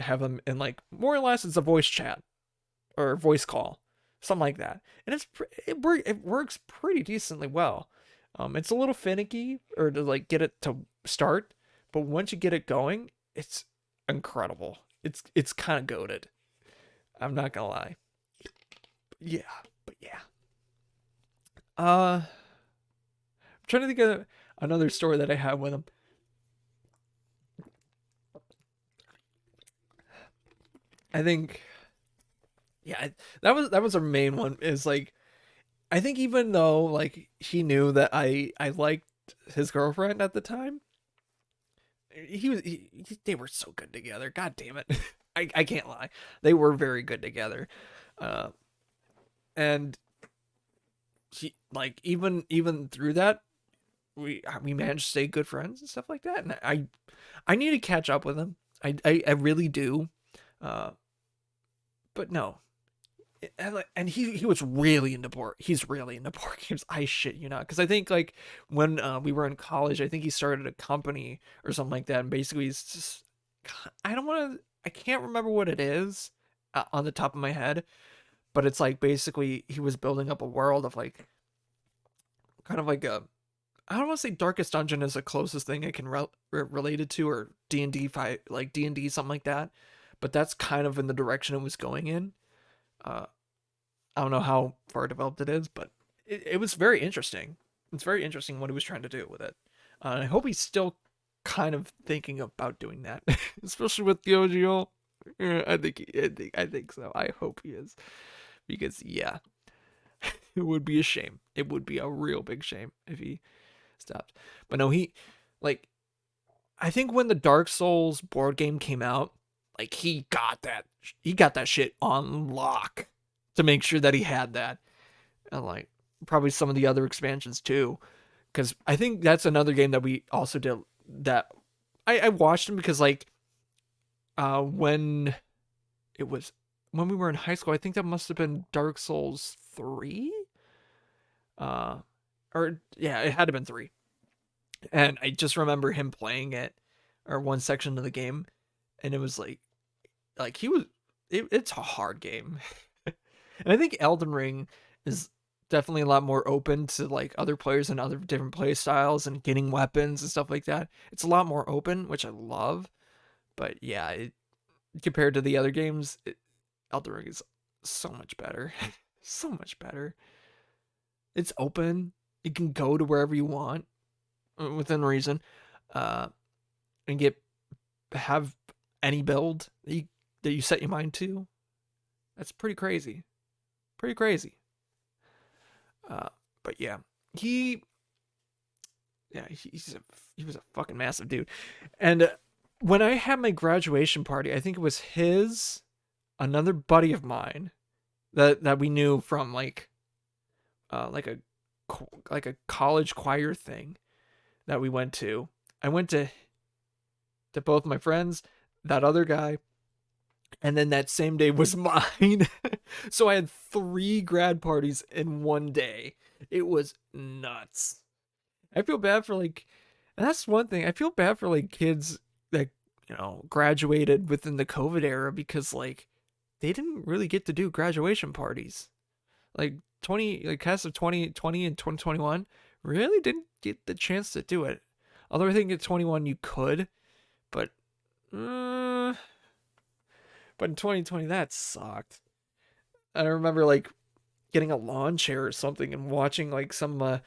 have them in, like, more or less it's a voice chat or voice call, something like that. And it works pretty decently well. It's a little finicky or to like get it to start, but once you get it going, it's incredible. It's kind of goated. I'm not gonna lie. Yeah, but yeah. I'm trying to think of another story that I had with him. I think, yeah, that was our main one. Is like, I think even though like he knew that I liked his girlfriend at the time, they were so good together. God damn it, I can't lie, they were very good together, uh, and he, like, even through that, we managed to stay good friends and stuff like that. And I need to catch up with him. I really do, uh, but no. And he was really into board. He's really into board games. I shit you not, because I think like when we were in college, I think he started a company or something like that. And basically, he's just, I don't want to. I can't remember what it is on the top of my head, but it's like basically he was building up a world of like kind of like a. I don't want to say Darkest Dungeon is the closest thing I can relate it to, or D&D fight, like D&D, something like that. But that's kind of in the direction it was going in. Uh, I don't know how far developed it is, but it was very interesting. It's very interesting what he was trying to do with it. I hope he's still kind of thinking about doing that, especially with the OGO. Yeah, I think so. I hope he is, because yeah, it would be a shame. It would be a real big shame if he stopped. But no, he, like, I think when the Dark Souls board game came out, like, he got that shit on lock to make sure that he had that. And like probably some of the other expansions too, because I think that's another game that we also did that I watched him, because like when it was when we were in high school, I think that must have been Dark Souls 3, uh or yeah, it had to have been 3. And I just remember him playing it, or one section of the game, and it was like he was it's a hard game. And I think Elden Ring is definitely a lot more open to like other players and other different play styles and getting weapons and stuff like that. It's a lot more open, which I love. But yeah, compared to the other games, Elden Ring is so much better. So much better. It's open. You can go to wherever you want within reason, uh, and have any build that you set your mind to. That's pretty crazy. Pretty crazy. But yeah, he was a fucking massive dude. And when I had my graduation party, I think it was another buddy of mine that we knew from like a like a college choir thing that we went to. I went to both my friends, that other guy, and then that same day was mine. So I had 3 grad parties in one day. It was nuts. I feel bad for like, and that's one thing. I feel bad for like kids that, graduated within the COVID era because like they didn't really get to do graduation parties. Like class of 2020 and 2021 really didn't get the chance to do it. Although I think at 21 you could, but in 2020 that sucked. I remember like getting a lawn chair or something and watching like some of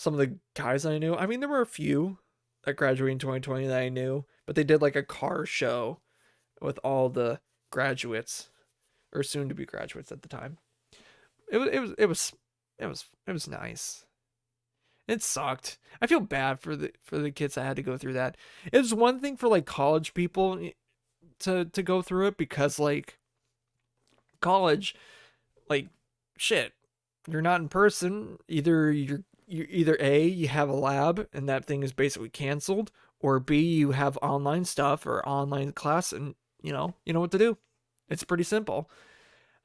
the guys I knew. I mean, there were a few that graduated in 2020 that I knew, but they did like a car show with all the graduates or soon to be graduates at the time. It was nice. It sucked. I feel bad for the kids that had to go through that. It was one thing for like college people to go through it because like college, like shit, you're not in person. Either either A, you have a lab and that thing is basically canceled, or B, you have online stuff or online class and you know what to do. It's pretty simple.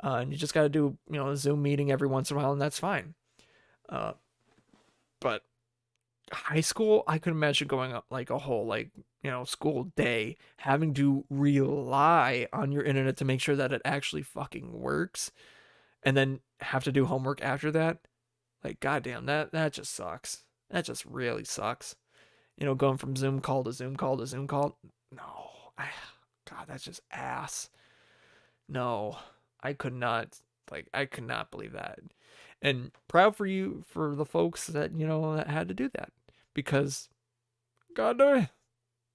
And you just got to do, a Zoom meeting every once in a while, and that's fine. But high school, I could imagine going up like a whole, like, school day, having to rely on your internet to make sure that it actually fucking works, and then have to do homework after that. Like, goddamn, that just sucks. That just really sucks. Going from Zoom call to Zoom call to Zoom call. No, God, that's just ass. No, I could not. Like, I could not believe that. And proud for you, for the folks that, that had to do that. Because, God damn.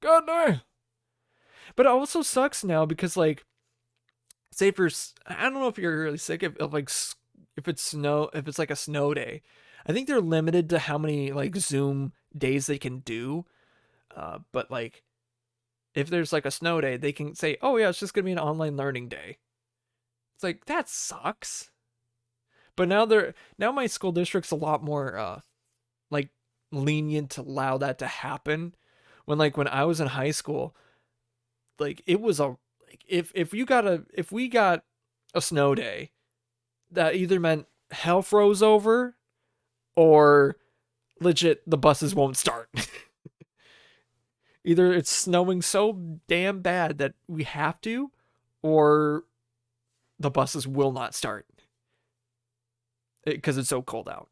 God damn. But it also sucks now because, like, say I don't know if you're really sick of like, if it's like a snow day. I think they're limited to how many, like, Zoom days they can do. But, like, if there's, like, a snow day, they can say, oh, yeah, it's just going to be an online learning day. It's like, that sucks. But now my school district's a lot more like lenient to allow that to happen. When I was in high school, like it was if we got a snow day, that either meant hell froze over or legit the buses won't start. Either it's snowing so damn bad that we have to, or the buses will not start because it's so cold out.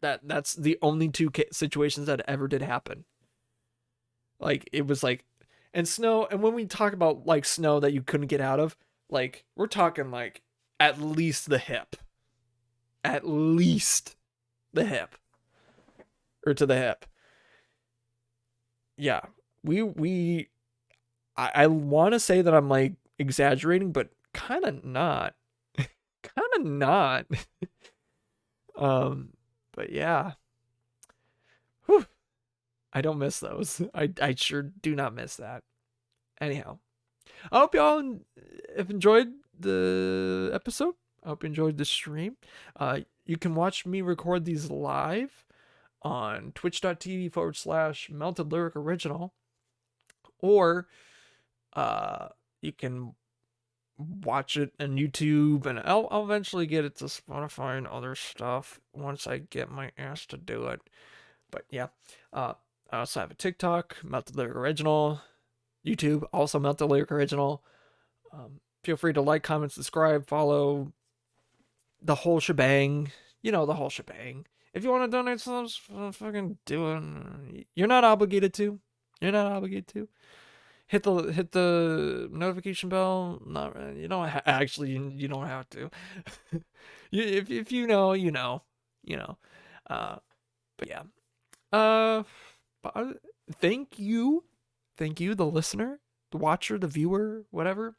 That's the only two situations that ever did happen. Like, it was like, and snow, and when we talk about like snow that you couldn't get out of, like, we're talking like at least the hip. At least the hip. Or to the hip. Yeah. I want to say that I'm like exaggerating, but kind of not. Kind of not. But yeah. Whew. I don't miss those. I sure do not miss that. Anyhow, I hope y'all have enjoyed the episode. I hope you enjoyed the stream. You can watch me record these live on twitch.tv/Melted Lyric Original. Or you can watch it on YouTube, and I'll eventually get it to Spotify and other stuff once I get my ass to do it. But yeah, I also have a TikTok, Melted Lyric Original, YouTube, also Melted Lyric Original. Feel free to like, comment, subscribe, follow, the whole shebang. The whole shebang. If you want to donate some, fucking do it. You're not obligated to. You're not obligated to. Hit the notification bell. Not, you don't actually. You don't have to. if you know, you know. But yeah. Thank you, the listener, the watcher, the viewer, whatever,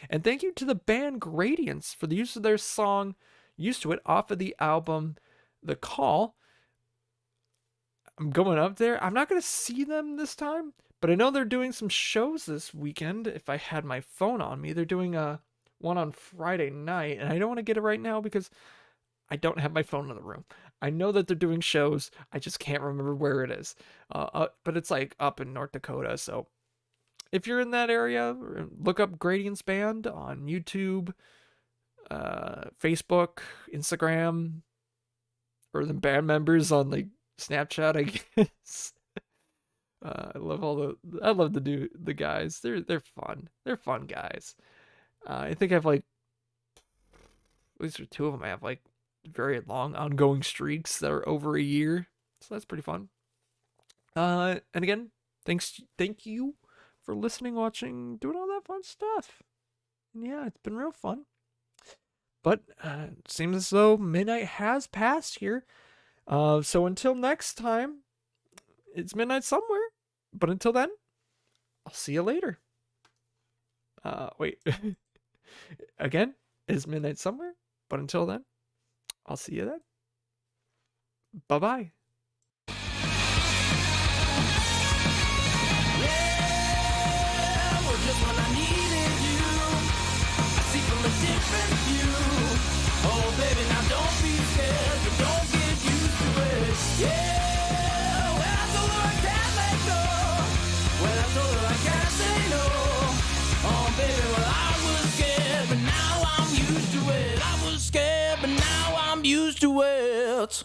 and thank you to the band Gradients for the use of their song "Used to It" off of the album The Call. I'm going up there. I'm not going to see them this time, but I know they're doing some shows this weekend. If I had my phone on me, they're doing one on Friday night, and I don't want to get it right now because I don't have my phone in the room. I know that they're doing shows. I just can't remember where it is. But it's like up in North Dakota. So if you're in that area, look up Gradient's Band on YouTube, Facebook, Instagram, or the band members on like Snapchat, I guess. I love the guys. They're fun. They're fun guys. I think I've like at least for two of them. I have like very long ongoing streaks that are over a year, so that's pretty fun. And again, thank you for listening, watching, doing all that fun stuff. And yeah, it's been real fun. But it seems as though midnight has passed here. So until next time, it's midnight somewhere. But until then, I'll see you later. Wait. Again, it's midnight somewhere. But until then, I'll see you then. Bye-bye. Just when I needed you, I see from a different view. Oh baby, now don't be scared, but don't get used to it. Yeah, when I told her I can't let go, when I told her I can't say no. Oh baby, well I was scared, but now I'm used to it. I was scared, but now I'm used to it.